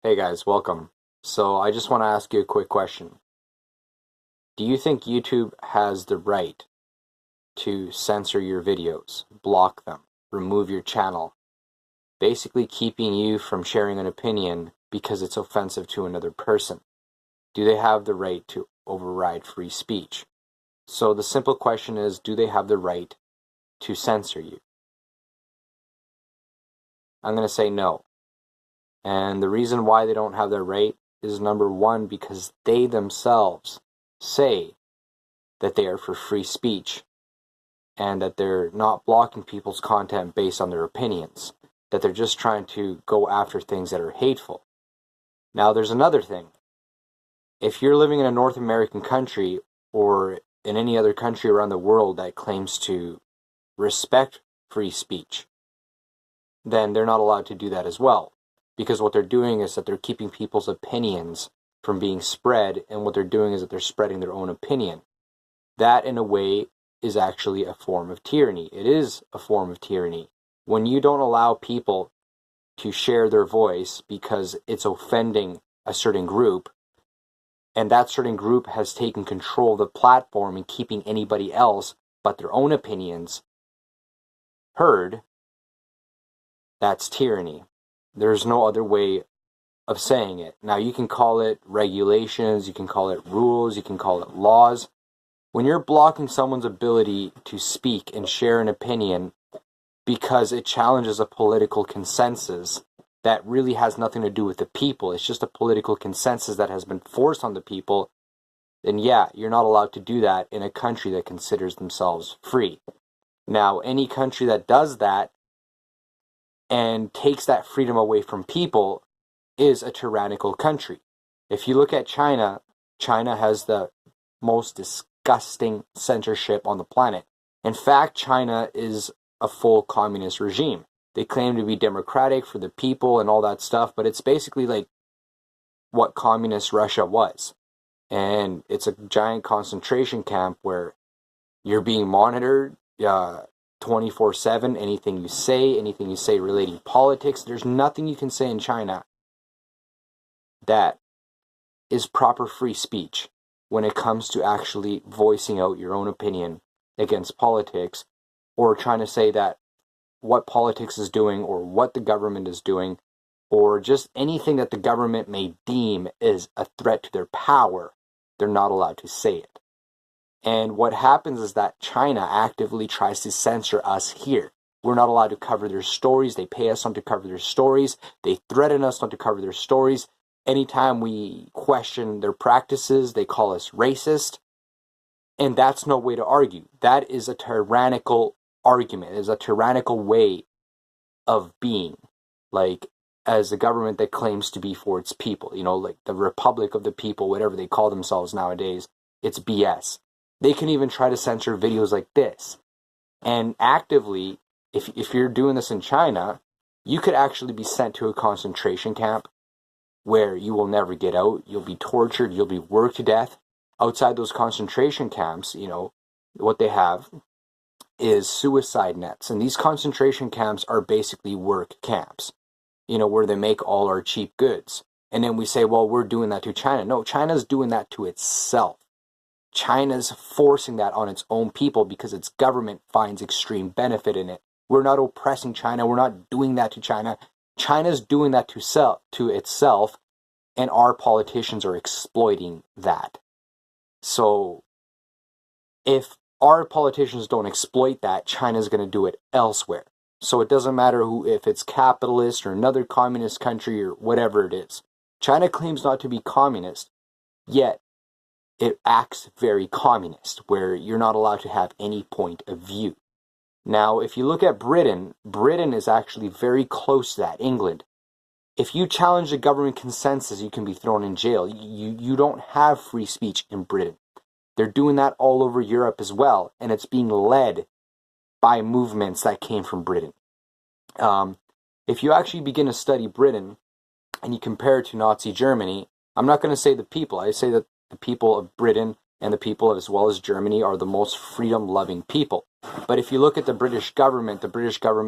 Hey guys, welcome. So I just want to ask you a quick question. Do you think YouTube has the right to censor your videos, block them, remove your channel, basically keeping you from sharing an opinion because it's offensive to another person? Do they have the right to override free speech? So the simple question is, do they have the right to censor you? I'm going to say no. And the reason why they don't have that right is, number one, because they themselves say that they are for free speech and that they're not blocking people's content based on their opinions, that they're just trying to go after things that are hateful. Now, there's another thing. If you're living in a North American country or in any other country around the world that claims to respect free speech, then they're not allowed to do that as well. Because what they're doing is that they're keeping people's opinions from being spread, and what they're doing is that they're spreading their own opinion. That, in a way, is actually a form of tyranny. It is a form of tyranny. When you don't allow people to share their voice because it's offending a certain group, and that certain group has taken control of the platform and keeping anybody else but their own opinions heard, that's tyranny. There's no other way of saying it. Now, you can call it regulations, you can call it rules, you can call it laws. When you're blocking someone's ability to speak and share an opinion because it challenges a political consensus that really has nothing to do with the people, it's just a political consensus that has been forced on the people, then yeah, you're not allowed to do that in a country that considers themselves free. Now, any country that does that and takes that freedom away from people is a tyrannical country. If you look at China, China has the most disgusting censorship on the planet. In fact, China is a full communist regime. They claim to be democratic for the people and all that stuff, but it's basically like what communist Russia was. And it's a giant concentration camp where you're being monitored 24/7. Anything you say relating politics, there's nothing you can say in China that is proper free speech when it comes to actually voicing out your own opinion against politics, or trying to say that what politics is doing or what the government is doing, or just anything that the government may deem is a threat to their power. They're not allowed to say it. And what happens is that China actively tries to censor us here. We're not allowed to cover their stories. They pay us not to cover their stories. They threaten us not to cover their stories. Anytime we question their practices, they call us racist. And that's no way to argue. That is a tyrannical argument. It is a tyrannical way of being. Like, as a government that claims to be for its people. Like the Republic of the People, whatever they call themselves nowadays. It's BS. They can even try to censor videos like this. And actively, if you're doing this in China, you could actually be sent to a concentration camp where you will never get out. You'll be tortured. You'll be worked to death. Outside those concentration camps, what they have is suicide nets. And these concentration camps are basically work camps, where they make all our cheap goods. And then we say, well, we're doing that to China. No, China's doing that to itself. China's forcing that on its own people because its government finds extreme benefit in it. We're not oppressing China. We're not doing that to China. China's doing that to itself, and our politicians are exploiting that. So if our politicians don't exploit that, China's going to do it elsewhere. So it doesn't matter if it's capitalist or another communist country or whatever it is. China claims not to be communist, yet it acts very communist, where you're not allowed to have any point of view. Now, if you look at Britain is actually very close to that, England. If you challenge the government consensus, you can be thrown in jail. You don't have free speech in Britain. They're doing that all over Europe as well, and it's being led by movements that came from Britain. If you actually begin to study Britain, and you compare it to Nazi Germany, I'm not going to say the people. I say that the people of Britain and the people as well as Germany are the most freedom-loving people. But if you look at the British government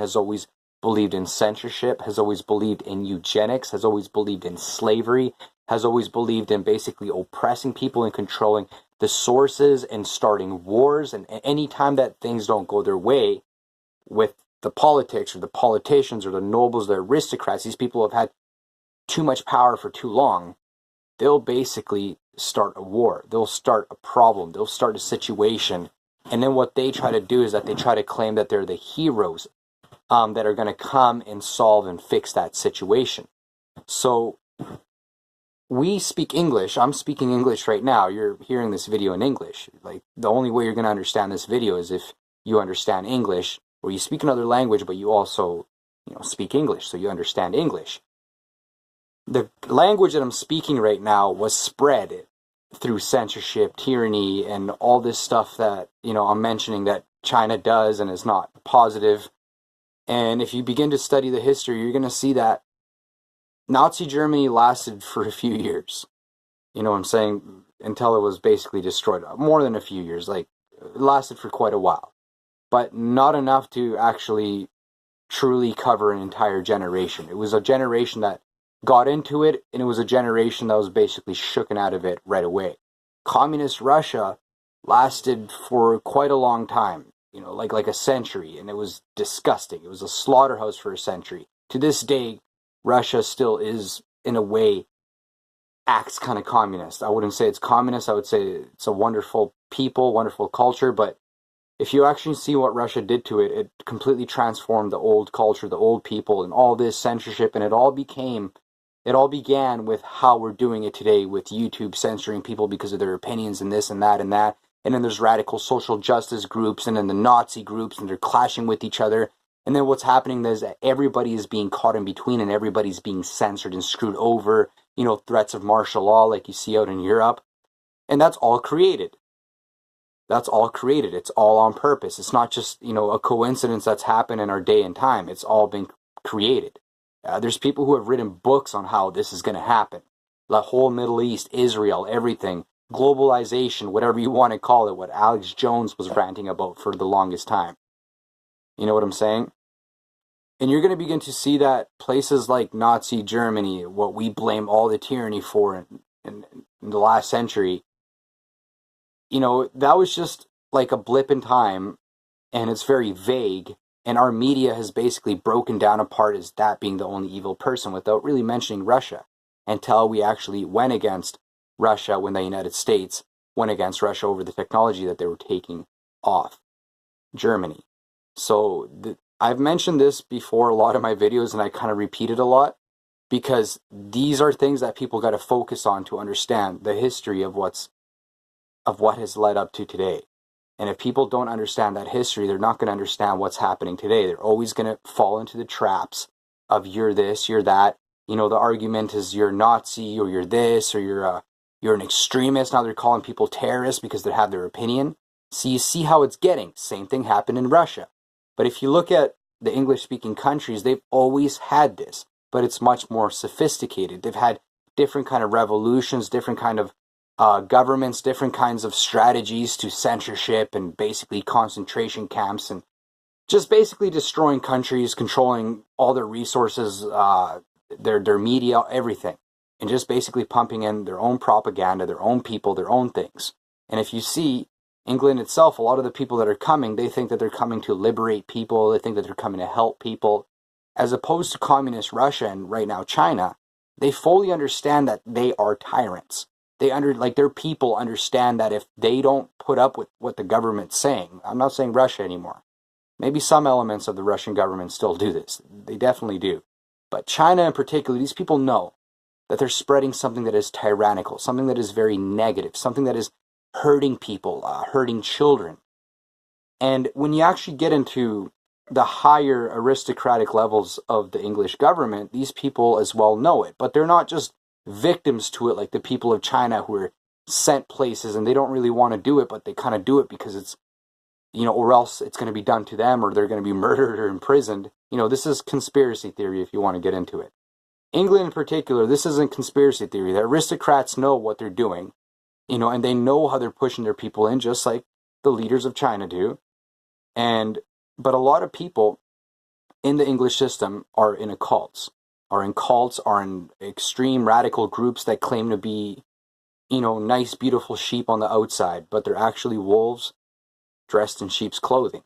has always believed in censorship, has always believed in eugenics, has always believed in slavery, has always believed in basically oppressing people and controlling the sources and starting wars. And any time that things don't go their way with the politics or the politicians or the nobles, the aristocrats, these people have had too much power for too long, they'll basically start a war. They'll start a problem. They'll start a situation. And then what they try to do is that they try to claim that they're the heroes that are going to come and solve and fix that situation. So we speak English. I'm speaking English right now. You're hearing this video in English. Like, the only way you're going to understand this video is if you understand English, or you speak another language, but you also, speak English, so you understand English. The language that I'm speaking right now was spread through censorship, tyranny, and all this stuff that, I'm mentioning that China does and is not positive. And if you begin to study the history, you're going to see that Nazi Germany lasted for a few years. You know what I'm saying? Until it was basically destroyed. More than a few years. Like, it lasted for quite a while. But not enough to actually truly cover an entire generation. It was a generation that got into it, and it was a generation that was basically shooken out of it right away. Communist Russia lasted for quite a long time, like a century, and it was disgusting. It was a slaughterhouse for a century. To this day, Russia still is, in a way, acts kind of communist. I wouldn't say it's communist. I would say it's a wonderful people, wonderful culture, but if you actually see what Russia did to it, it completely transformed the old culture, the old people, and all this censorship, and it all began with how we're doing it today with YouTube censoring people because of their opinions and this and that and that. And then there's radical social justice groups and then the Nazi groups, and they're clashing with each other. And then what's happening is that everybody is being caught in between and everybody's being censored and screwed over, threats of martial law like you see out in Europe. And that's all created. That's all created. It's all on purpose. It's not just, a coincidence that's happened in our day and time. It's all been created. There's people who have written books on how this is going to happen. The whole Middle East, Israel, everything. Globalization, whatever you want to call it, what Alex Jones was ranting about for the longest time. You know what I'm saying? And you're going to begin to see that places like Nazi Germany, what we blame all the tyranny for in the last century, that was just like a blip in time, and it's very vague, and our media has basically broken down apart as that being the only evil person without really mentioning Russia, until we actually went against Russia when the United States went against Russia over the technology that they were taking off Germany. So I've mentioned this before a lot of my videos, and I kind of repeat it a lot, because these are things that people got to focus on to understand the history of what has led up to today. And if people don't understand that history, they're not going to understand what's happening today. They're always going to fall into the traps of you're this, you're that. The argument is you're Nazi, or you're this, or you're an extremist. Now they're calling people terrorists because they have their opinion. So you see how it's getting. Same thing happened in Russia. But if you look at the English-speaking countries, they've always had this, but it's much more sophisticated. They've had different kind of revolutions, different kind of governments, different kinds of strategies to censorship and basically concentration camps, and just basically destroying countries, controlling all their resources, their media, everything, and just basically pumping in their own propaganda, their own people, their own things. And if you see England itself, a lot of the people that are coming, they think that they're coming to liberate people, they think that they're coming to help people, as opposed to communist Russia and right now China. They fully understand that they are tyrants. Their people understand that if they don't put up with what the government's saying, I'm not saying Russia anymore. Maybe some elements of the Russian government still do this. They definitely do. But China in particular, these people know that they're spreading something that is tyrannical, something that is very negative, something that is hurting people, hurting children. And when you actually get into the higher aristocratic levels of the English government, these people as well know it. But they're not just victims to it like the people of China who are sent places and they don't really want to do it, but they kind of do it because it's, or else it's going to be done to them, or they're going to be murdered or imprisoned. This is conspiracy theory if you want to get into it. England in particular, this isn't conspiracy theory. The aristocrats know what they're doing, and they know how they're pushing their people in, just like the leaders of China do. But a lot of people in the English system are in cults, are in extreme radical groups that claim to be, nice, beautiful sheep on the outside, but they're actually wolves dressed in sheep's clothing.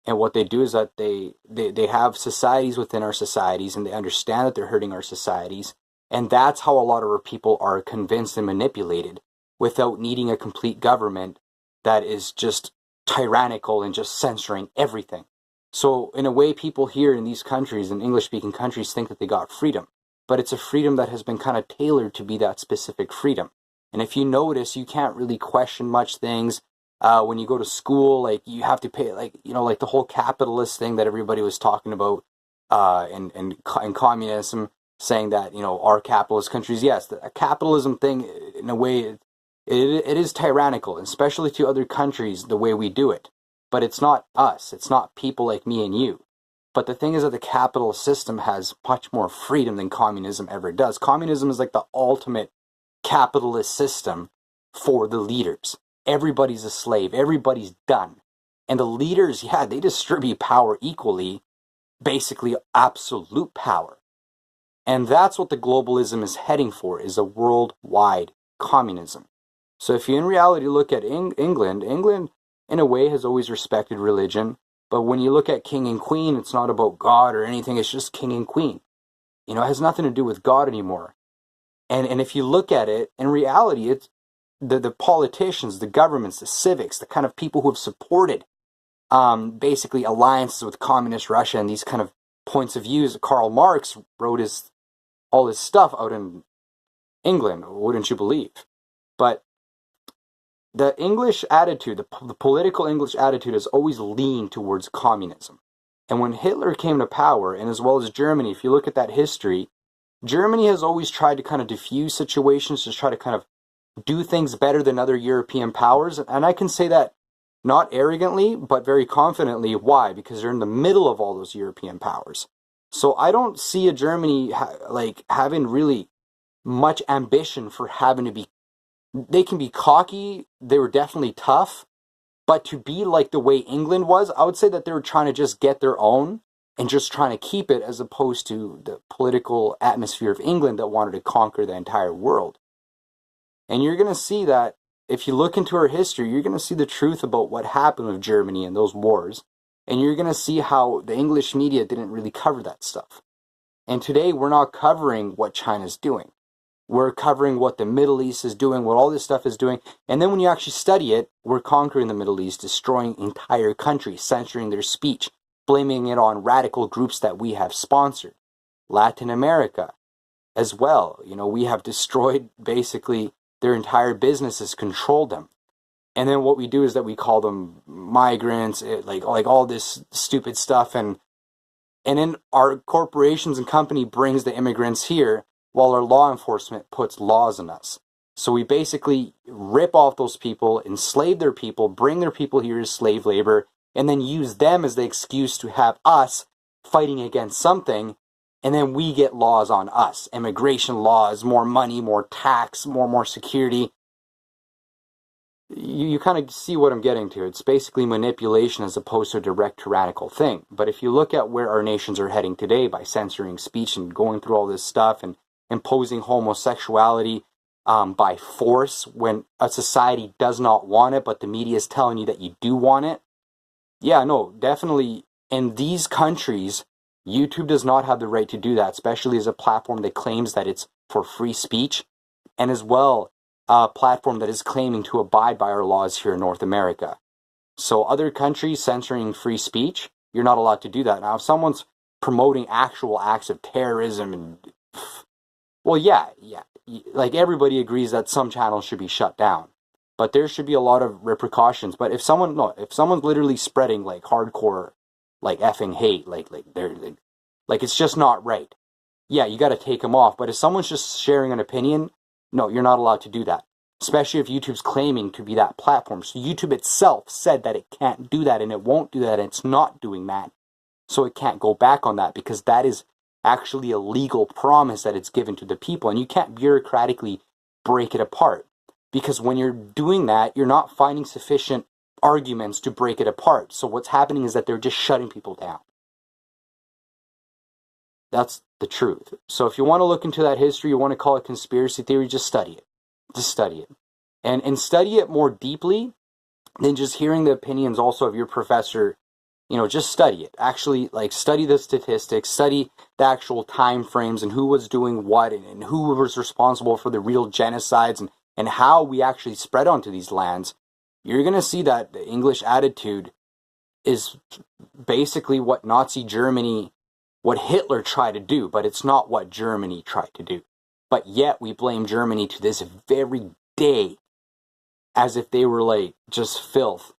And what they do is that they have societies within our societies, and they understand that they're hurting our societies. And that's how a lot of our people are convinced and manipulated without needing a complete government that is just tyrannical and just censoring everything. So in a way, people here in these countries, in English-speaking countries, think that they got freedom. But it's a freedom that has been kind of tailored to be that specific freedom. And if you notice, you can't really question much things. When you go to school, like, you have to pay, like, like the whole capitalist thing that everybody was talking about, and communism, saying that, our capitalist countries, yes, the capitalism thing, in a way, it is tyrannical, especially to other countries, the way we do it. But it's not us. It's not people like me and you. But the thing is that the capitalist system has much more freedom than communism ever does. Communism is like the ultimate capitalist system for the leaders. Everybody's a slave. Everybody's done. And the leaders, yeah, they distribute power equally, basically absolute power. And that's what the globalism is heading for, is a worldwide communism. So if you in reality look at England in a way has always respected religion, but when you look at king and queen, it's not about God or anything, it's just king and queen. It has nothing to do with God anymore. And if you look at it, in reality, it's the politicians, the governments, the civics, the kind of people who have supported basically alliances with communist Russia and these kind of points of views. Karl Marx wrote all his stuff out in England, wouldn't you believe? But the English attitude, the political English attitude, has always leaned towards communism. And when Hitler came to power, and as well as Germany, if you look at that history, Germany has always tried to kind of diffuse situations, to try to kind of do things better than other European powers. And I can say that not arrogantly, but very confidently. Why? Because they're in the middle of all those European powers. So I don't see a Germany having really much ambition for having to be. They can be cocky. They were definitely tough. But to be like the way England was, I would say that they were trying to just get their own and just trying to keep it, as opposed to the political atmosphere of England that wanted to conquer the entire world. And you're going to see that if you look into our history, you're going to see the truth about what happened with Germany and those wars. And you're going to see how the English media didn't really cover that stuff. And today we're not covering what China's doing. We're covering what the Middle East is doing, what all this stuff is doing. And then when you actually study it, we're conquering the Middle East, destroying entire countries, censoring their speech, blaming it on radical groups that we have sponsored. Latin America as well. We have destroyed basically their entire businesses, controlled them. And then what we do is that we call them migrants, like all this stupid stuff. And then our corporations and company brings the immigrants here, while our law enforcement puts laws on us. So we basically rip off those people, enslave their people, bring their people here as slave labor, and then use them as the excuse to have us fighting against something. And then we get laws on us. Immigration laws, more money, more tax, more security. You kind of see what I'm getting to. It's basically manipulation as opposed to a direct tyrannical thing. But if you look at where our nations are heading today by censoring speech and going through all this stuff and imposing homosexuality by force when a society does not want it, but the media is telling you that you do want it. Yeah, no, definitely in these countries, YouTube does not have the right to do that, especially as a platform that claims that it's for free speech, and as well a platform that is claiming to abide by our laws here in North America. So other countries censoring free speech, you're not allowed to do that. Now, if someone's promoting actual acts of terrorism and well, yeah, like everybody agrees that some channels should be shut down, but there should be a lot of repercussions. But if someone's literally spreading like hardcore, like effing hate, like it's just not right. Yeah, you got to take them off. But if someone's just sharing an opinion, no, you're not allowed to do that. Especially if YouTube's claiming to be that platform. So YouTube itself said that it can't do that and it won't do that and it's not doing that. So it can't go back on that because that is actually a legal promise that it's given to the people, and you can't bureaucratically break it apart, because when you're doing that, you're not finding sufficient arguments to break it apart. So what's happening is that they're just shutting people down. That's the truth. So if you want to look into that history, you want to call it conspiracy theory, just study it. Just study it. And study it more deeply than just hearing the opinions also of your professor. Just study it. Actually, study the statistics, study the actual time frames and who was doing what and who was responsible for the real genocides and how we actually spread onto these lands. You're going to see that the English attitude is basically what Nazi Germany, what Hitler tried to do, but it's not what Germany tried to do. But yet we blame Germany to this very day as if they were just filth.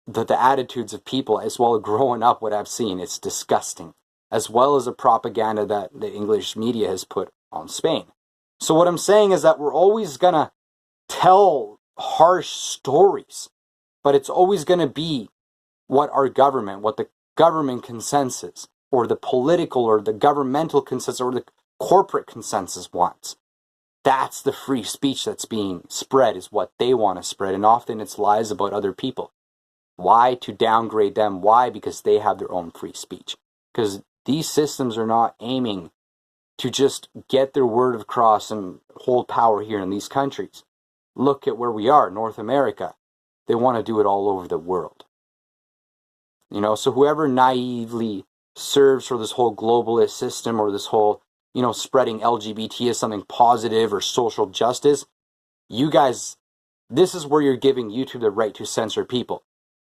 The attitudes of people, as well as growing up, what I've seen, it's disgusting. As well as the propaganda that the English media has put on Spain. So what I'm saying is that we're always going to tell harsh stories, but it's always going to be what the government consensus, or the political or the governmental consensus, or the corporate consensus wants. That's the free speech that's being spread, is what they want to spread, and often it's lies about other people. Why? To downgrade them. Why? Because they have their own free speech. Because these systems are not aiming to just get their word across and hold power here in these countries. Look at where we are, North America. They want to do it all over the world. So whoever naively serves for this whole globalist system, or this whole, spreading LGBT as something positive or social justice, you guys, this is where you're giving YouTube the right to censor people.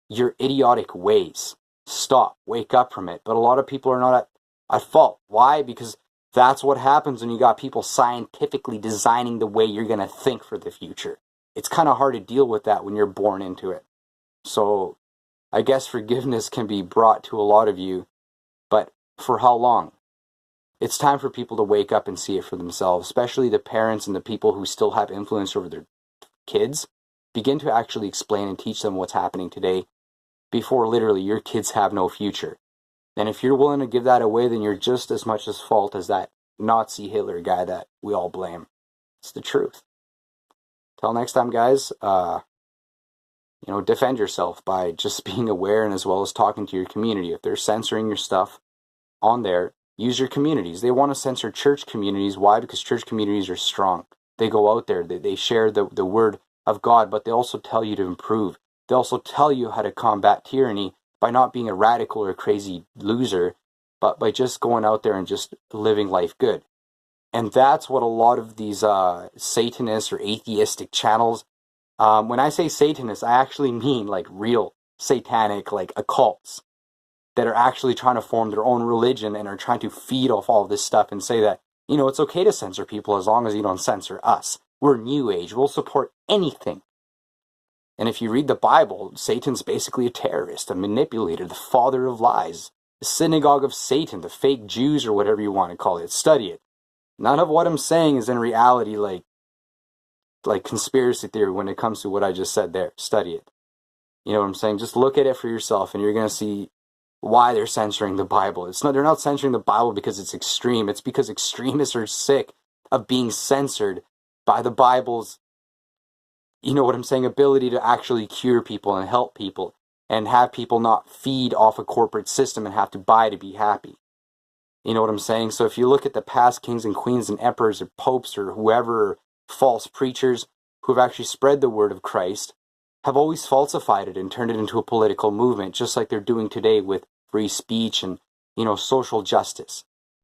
Your idiotic ways. Stop. Wake up from it. But a lot of people are not at fault. Why? Because that's what happens when you got people scientifically designing the way you're going to think for the future. It's kind of hard to deal with that when you're born into it. So I guess forgiveness can be brought to a lot of you, but for how long? It's time for people to wake up and see it for themselves, especially the parents and the people who still have influence over their kids. Begin to actually explain and teach them what's happening today before literally your kids have no future. And if you're willing to give that away, then you're just as much at fault as that Nazi Hitler guy that we all blame. It's the truth. Till next time, guys, defend yourself by just being aware, and as well as talking to your community. If they're censoring your stuff on there, use your communities. They want to censor church communities. Why? Because church communities are strong. They go out there, they share the word of God, but they also tell you to improve. They also tell you how to combat tyranny by not being a radical or a crazy loser, but by just going out there and just living life good. And that's what a lot of these Satanist or atheistic channels, when I say Satanist, I actually mean real satanic occults that are actually trying to form their own religion and are trying to feed off all of this stuff and say that, it's okay to censor people as long as you don't censor us. We're New Age. We'll support anything. And if you read the Bible, Satan's basically a terrorist, a manipulator, the father of lies, the synagogue of Satan, the fake Jews, or whatever you want to call it. Study it. None of what I'm saying is in reality like conspiracy theory when it comes to what I just said there. Study it. You know what I'm saying? Just look at it for yourself, and you're going to see why they're censoring the Bible. They're not censoring the Bible because it's extreme. It's because extremists are sick of being censored by the Bible's, ability to actually cure people and help people and have people not feed off a corporate system and have to buy to be happy. You know what I'm saying? So if you look at the past kings and queens and emperors or popes or whoever, false preachers who have actually spread the word of Christ, have always falsified it and turned it into a political movement, just like they're doing today with free speech and, social justice.